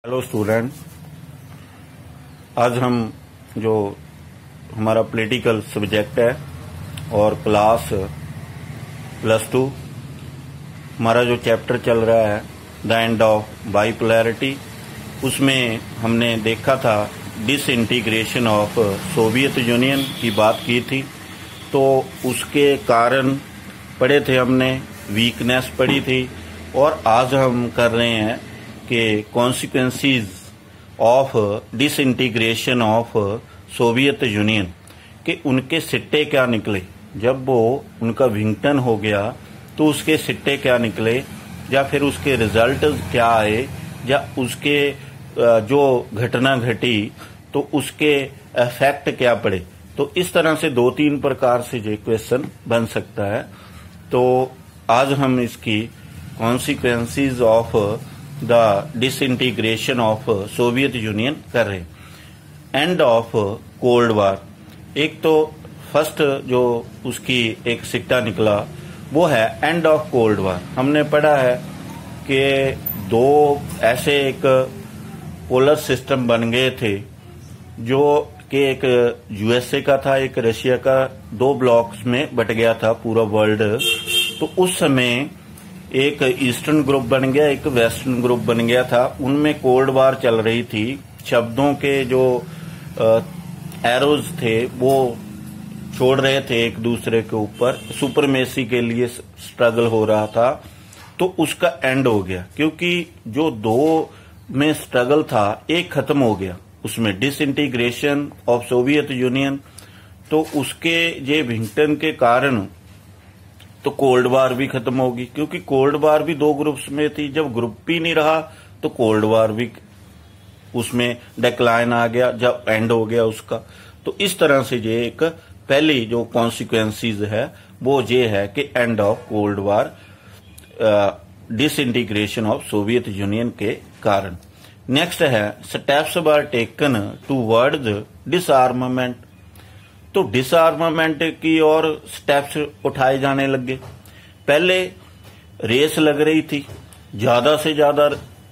Hello student, आज हम जो हमारा पॉलिटिकल सब्जेक्ट है और क्लास +2 हमारा जो चैप्टर चल रहा है द एंड ऑफ बाइपोलैरिटी, उसमें हमने देखा था डिसइंटीग्रेशन ऑफ सोवियत यूनियन की बात की थी। तो उसके कारण पढ़े थे हमने, वीकनेस पढ़ी थी, और आज हम कर रहे हैं कि consequences of disintegration of Soviet Union के उनके सिट्टे क्या निकले। जब वो उनका विघटन हो गया तो उसके सिट्टे क्या निकले, या फिर उसके रिजल्ट क्या आए, या उसके जो घटना घटी तो उसके इफेक्ट क्या पड़े। तो इस तरह से 2-3 प्रकार से जो क्वेश्चन बन सकता है। तो आज हम इसकी consequences of the disintegration of Soviet Union कर रहे हैं। एंड ऑफ कोल्ड वार, एक तो फर्स्ट जो उसकी एक सिट्टा निकला वो है एंड ऑफ कोल्ड वार। हमने पढ़ा है कि दो ऐसे एक पोलर सिस्टम बन गए थे, जो कि एक यूएसए का था, एक रशिया का, 2 ब्लॉक्स में बट गया था पूरा वर्ल्ड। तो उस समय एक ईस्टर्न ग्रुप बन गया, एक वेस्टर्न ग्रुप बन गया था। उनमें कोल्ड वार चल रही थी। शब्दों के जो एरोज थे वो छोड़ रहे थे एक दूसरे के ऊपर, सुपरमेसी के लिए स्ट्रगल हो रहा था। तो उसका एंड हो गया, क्योंकि जो 2 में स्ट्रगल था एक खत्म हो गया, उसमें डिसइंटीग्रेशन ऑफ सोवियत यूनियन। तो उसके जे विघटन के कारण तो कोल्ड वार भी खत्म होगी, क्योंकि कोल्ड वार भी 2 ग्रुप्स में थी। जब ग्रुप ही नहीं रहा तो कोल्ड वार भी उसमें डिक्लाइन आ गया, जब एंड हो गया उसका। तो इस तरह से ये एक पहली जो कॉन्सिक्वेंसीज है वो ये है कि end of cold war, disintegration of Soviet Union के कारण। नेक्स्ट है स्टेप्स वर टेकन टूवर्ड्स डिसआर्मामेंट। तो डिसआर्मामेंट की और स्टेप्स उठाए जाने लगे। पहले रेस लग रही थी, ज्यादा से ज्यादा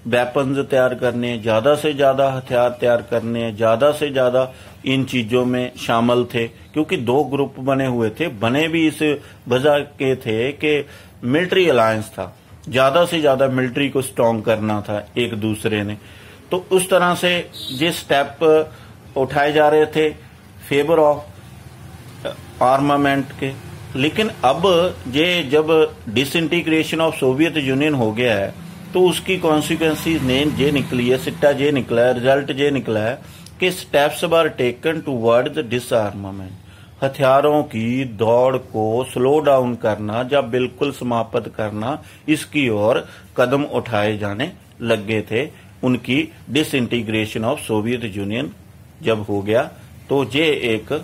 वेपन्स तैयार करने, ज्यादा से ज्यादा हथियार तैयार करने, ज्यादा से ज्यादा इन चीजों में शामिल थे, क्योंकि 2 ग्रुप बने हुए थे। बने भी इस वजह के थे कि मिलिट्री अलायंस था, ज्यादा से ज्यादा मिलिट्री को स्ट्रांग करना था एक दूसरे ने। तो उस तरह से ये स्टेप उठाए जा रहे थे फेवर ऑफ आर्मामेंट के। लेकिन अब ये जब डिसइंटीग्रेशन ऑफ सोवियत यूनियन हो गया है तो उसकी कॉन्सिक्वेंसीज ने ये निकली है, सिट्टा ये निकला है, रिजल्ट ये निकला है कि स्टेप्स वर टेकन टूवर्ड्स डिसआर्मामेंट। हथियारों की दौड़ को स्लो डाउन करना या बिल्कुल समाप्त करना, इसकी ओर कदम उठाए जाने लग गए थे। उनकी डिसइंटीग्रेशन ऑफ सोवियत यूनियन जब हो गया तो ये एक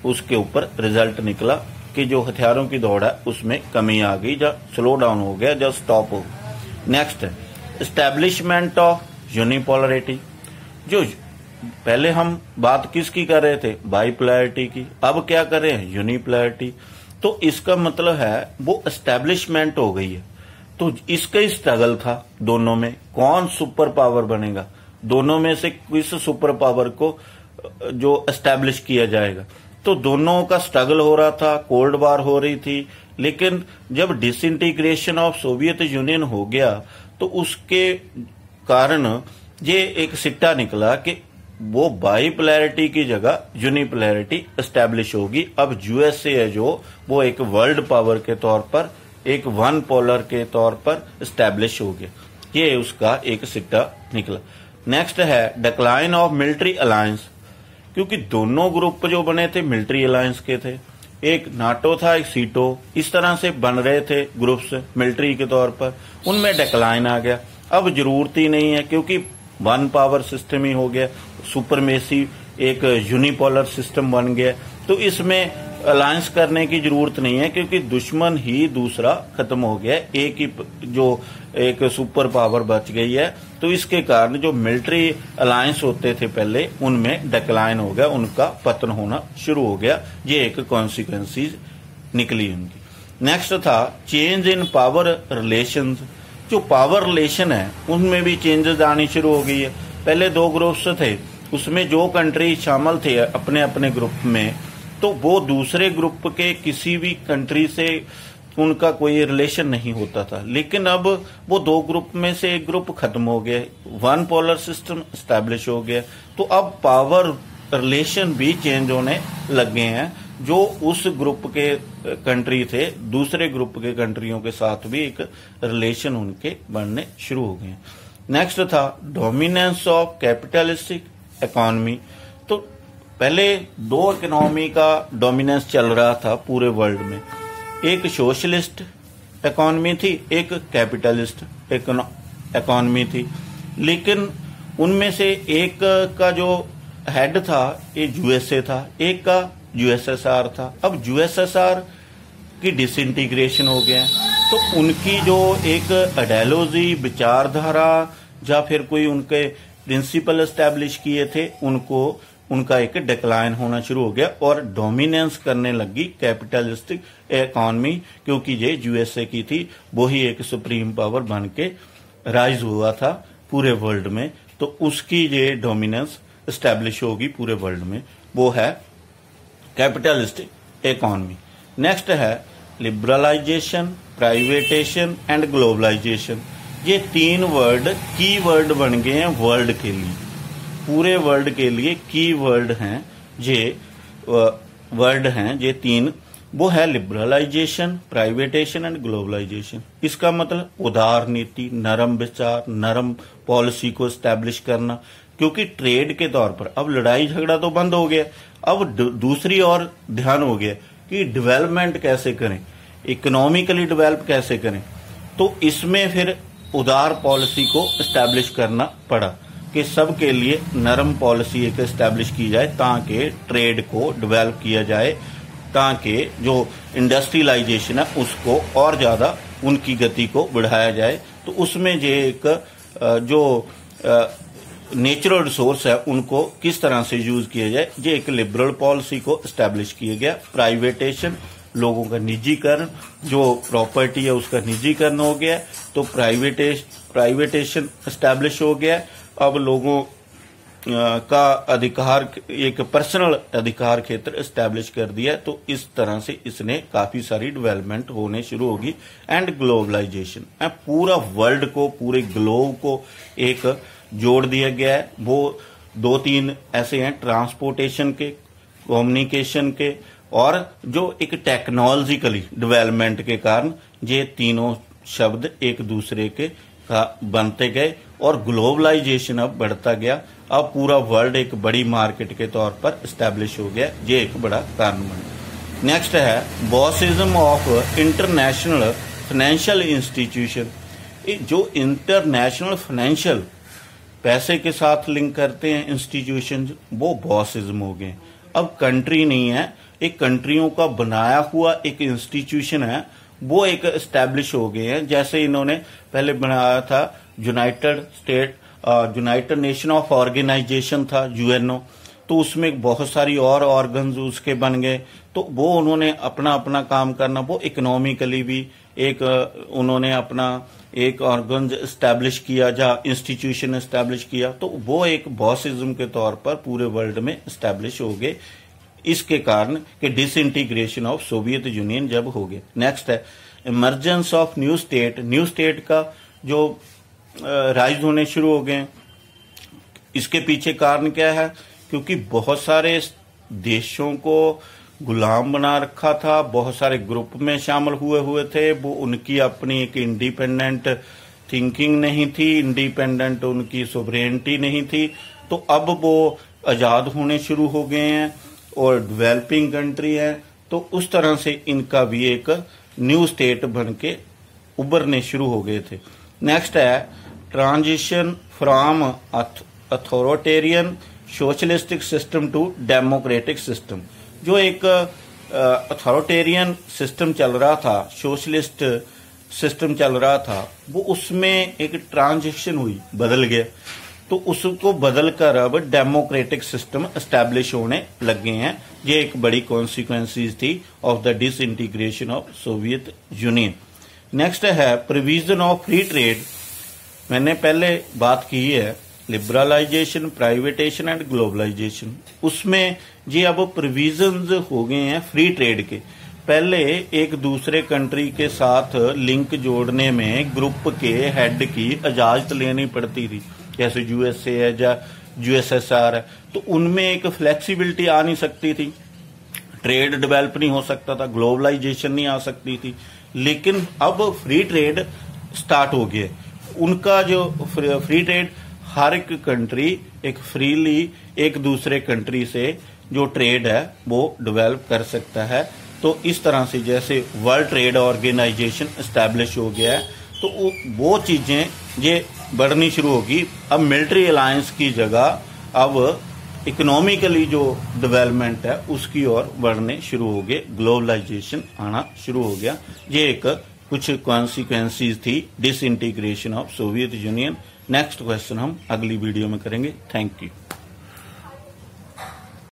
उसके ऊपर रिजल्ट निकला कि जो हथियारों की दौड़ है उसमें कमी आ गई, या स्लो डाउन हो गया, या स्टॉप हो गया। Next, establishment of unipolarity. जो पहले हम बात किसकी कर रहे थे, बाइपोलैरिटी की, अब क्या कर रहे हैं, यूनिपोलरिटी। तो इसका मतलब है वो एस्टैब्लिशमेंट हो गई है। तो इसका ही स्ट्रगल था दोनों में, कौन सुपर पावर बनेगा, दोनों में से किस सुपर पावर को जो एस्टैब्लिश किया जाएगा। तो दोनों का स्ट्रगल हो रहा था, कोल्ड वार हो रही थी। लेकिन जब डिसइंटीग्रेशन ऑफ सोवियत यूनियन हो गया तो उसके कारण ये एक सिट्टा निकला कि वो बाइपोलैरिटी की जगह यूनिपोलैरिटी एस्टैब्लिश होगी। अब यूएसए है जो वो एक वर्ल्ड पावर के तौर पर, एक वन पोलर के तौर पर एस्टैब्लिश हो गया। ये उसका एक सिट्टा निकला। नेक्स्ट है डिक्लाइन ऑफ मिलिट्री अलायंस, क्योंकि दोनों ग्रुप जो बने थे मिलिट्री अलायंस के थे, एक नाटो था, एक सीटो, इस तरह से बन रहे थे ग्रुप्स मिलिट्री के तौर पर। उनमें डिक्लाइन आ गया, अब जरूरत ही नहीं है, क्योंकि वन पावर सिस्टम ही हो गया, सुपरमेसी एक यूनिपोलर सिस्टम बन गया। तो इसमें अलायंस करने की जरूरत नहीं है, क्योंकि दुश्मन ही दूसरा खत्म हो गया, एक ही जो एक सुपर पावर बच गई है। तो इसके कारण जो मिलिट्री अलायंस होते थे पहले, उनमें डिक्लाइन हो गया, उनका पतन होना शुरू हो गया। ये एक कॉन्सिक्वेंसीज निकली उनकी। नेक्स्ट था चेंज इन पावर रिलेशंस। जो पावर रिलेशन है उनमें भी चेंजेस आनी शुरू हो गई है। पहले 2 ग्रुप्स थे, उसमें जो कंट्री शामिल थे अपने अपने ग्रुप में, तो वो दूसरे ग्रुप के किसी भी कंट्री से उनका कोई रिलेशन नहीं होता था। लेकिन अब वो 2 ग्रुप में से एक ग्रुप खत्म हो गया, वन पोलर सिस्टम एस्टैब्लिश हो गया, तो अब पावर रिलेशन भी चेंज होने लगे हैं। जो उस ग्रुप के कंट्री थे, दूसरे ग्रुप के कंट्रियों के साथ भी एक रिलेशन उनके बनने शुरू हो गए। नेक्स्ट था डोमिनेंस ऑफ कैपिटलिस्टिक इकोनॉमी। तो पहले 2 इकोनॉमी का डोमिनेंस चल रहा था पूरे वर्ल्ड में, एक सोशलिस्ट इकोनॉमी थी, एक कैपिटलिस्ट इकोनॉमी थी। लेकिन उनमें से एक का जो हेड था ये यूएसए था, एक का यूएसएसआर था। अब यूएसएसआर की डिसइंटीग्रेशन हो गया, तो उनकी जो एक आइडियोलॉजी, विचारधारा या फिर कोई उनके प्रिंसिपल एस्टैब्लिश किए थे, उनका एक डिक्लाइन होना शुरू हो गया और डोमिनेंस करने लगी कैपिटलिस्टिक इकोनॉमी, क्योंकि ये यूएसए की थी, वो ही एक सुप्रीम पावर बन के राइज हुआ था पूरे वर्ल्ड में। तो उसकी ये डोमिनेंस एस्टैब्लिश होगी पूरे वर्ल्ड में, वो है कैपिटलिस्टिक इकोनॉमी। नेक्स्ट है लिबरलाइजेशन, प्राइवेटेशन एंड ग्लोबलाइजेशन। ये 3 वर्ड की वर्ड बन गए हैं वर्ल्ड के लिए, पूरे वर्ल्ड के लिए की वर्ड हैं ये वर्ड हैं ये 3। वो है लिबरलाइजेशन, प्राइवेटेशन एंड ग्लोबलाइजेशन। इसका मतलब उदार नीति, नरम विचार, नरम पॉलिसी को एस्टैब्लिश करना, क्योंकि ट्रेड के तौर पर अब लड़ाई झगड़ा तो बंद हो गया, अब दूसरी ओर ध्यान हो गया कि डेवलपमेंट कैसे करें, इकोनॉमिकली डेवलप कैसे करें। तो इसमें फिर उदार पॉलिसी को एस्टैब्लिश करना पड़ा कि सबके लिए नरम पॉलिसी एक एस्टैब्लिश की जाए ताकि ट्रेड को डेवलप किया जाए, ताकि जो इंडस्ट्रियलाइजेशन है उसको और ज्यादा उनकी गति को बढ़ाया जाए। तो उसमें ये एक जो नेचुरल रिसोर्स है उनको किस तरह से यूज किया जाए, ये एक लिबरल पॉलिसी को एस्टैब्लिश किया गया। प्राइवेटेशन, लोगों का निजीकरण, जो प्रॉपर्टी है उसका निजीकरण हो गया, तो प्राइवेटेशन एस्टैब्लिश हो गया। अब लोगों का अधिकार, एक पर्सनल अधिकार क्षेत्र एस्टैब्लिश कर दिया, तो इस तरह से इसने काफी सारी डेवलपमेंट होने शुरू होगी। एंड ग्लोबलाइजेशन, पूरा वर्ल्ड को, पूरे ग्लोब को एक जोड़ दिया गया है। वो 2-3 ऐसे हैं, ट्रांसपोर्टेशन के, कम्युनिकेशन के और जो एक टेक्नोलॉजिकली डेवलपमेंट के कारण ये तीनों शब्द एक दूसरे के बनते गए और ग्लोबलाइजेशन अब बढ़ता गया। अब पूरा वर्ल्ड एक बड़ी मार्केट के तौर पर एस्टैब्लिश हो गया, ये एक बड़ा कारण बना। नेक्स्ट है bossism of international financial institution. जो इंटरनेशनल फाइनेंशियल पैसे के साथ लिंक करते हैं इंस्टीट्यूशन, वो बॉसिज्म हो गए। अब कंट्री नहीं है, एक कंट्रियों का बनाया हुआ एक इंस्टीट्यूशन है, वो एक एस्टैब्लिश हो गए हैं। जैसे इन्होंने पहले बनाया था यूनाइटेड नेशन ऑफ ऑर्गेनाइजेशन था, यूएनओ, तो उसमें बहुत सारी और ऑर्गन्स उसके बन गए। तो वो उन्होंने अपना अपना काम करना, वो इकोनॉमिकली भी एक उन्होंने अपना एक ऑर्गन एस्टैब्लिश किया, जहाँ इंस्टीट्यूशन एस्टैब्लिश किया, तो वो एक बॉसिज्म के तौर पर पूरे वर्ल्ड में एस्टैब्लिश हो गए, इसके कारण कि डिसइंटीग्रेशन ऑफ सोवियत यूनियन जब हो गया। नेक्स्ट है emergence of new state. New state का जो राइज होने शुरू हो गए, इसके पीछे कारण क्या है? क्योंकि बहुत सारे देशों को गुलाम बना रखा था, बहुत सारे ग्रुप में शामिल हुए थे, वो उनकी अपनी एक इंडिपेंडेंट थिंकिंग नहीं थी, इंडिपेंडेंट उनकी सोवरेनिटी नहीं थी। तो अब वो आजाद होने शुरू हो गए हैं और डेवलपिंग कंट्री है, तो उस तरह से इनका भी एक न्यू स्टेट बन के उभरने शुरू हो गए थे। नेक्स्ट है transition from authoritarian socialistic system to democratic system. जो एक अथॉरिटेरियन सिस्टम चल रहा था, सोशलिस्ट सिस्टम चल रहा था, वो उसमें एक ट्रांजिशन हुई, बदल गया, तो उसको बदलकर अब डेमोक्रेटिक सिस्टम एस्टैब्लिश होने लगे हैं। ये एक बड़ी कॉन्सिक्वेंसेस थी of the disintegration of Soviet union. Next है प्रोविजन ऑफ फ्री ट्रेड। मैंने पहले बात की है लिबरलाइजेशन, प्राइवेटेशन एंड ग्लोबलाइजेशन। उसमें जी अब प्रोविजंस हो गए हैं फ्री ट्रेड के। पहले एक दूसरे कंट्री के साथ लिंक जोड़ने में ग्रुप के हेड की इजाजत लेनी पड़ती थी, जैसे यूएसए है या यूएसएसआर है, तो उनमें एक फ्लेक्सिबिलिटी आ नहीं सकती थी, ट्रेड डेवलप नहीं हो सकता था, ग्लोबलाइजेशन नहीं आ सकती थी। लेकिन अब फ्री ट्रेड स्टार्ट हो गया। उनका जो फ्री ट्रेड, हर एक कंट्री एक फ्रीली एक दूसरे कंट्री से जो ट्रेड है वो डेवलप कर सकता है। तो इस तरह से जैसे वर्ल्ड ट्रेड ऑर्गेनाइजेशन एस्टैब्लिश हो गया है, तो वो चीजें ये बढ़नी शुरू होगी। अब मिलिट्री अलायंस की जगह अब इकोनॉमिकली जो डेवलपमेंट है उसकी ओर बढ़ने शुरू हो गए, ग्लोबलाइजेशन आना शुरू हो गया। ये एक कुछ कॉन्सिक्वेंसेस थी disintegration of Soviet union. Next question हम अगली वीडियो में करेंगे। Thank you.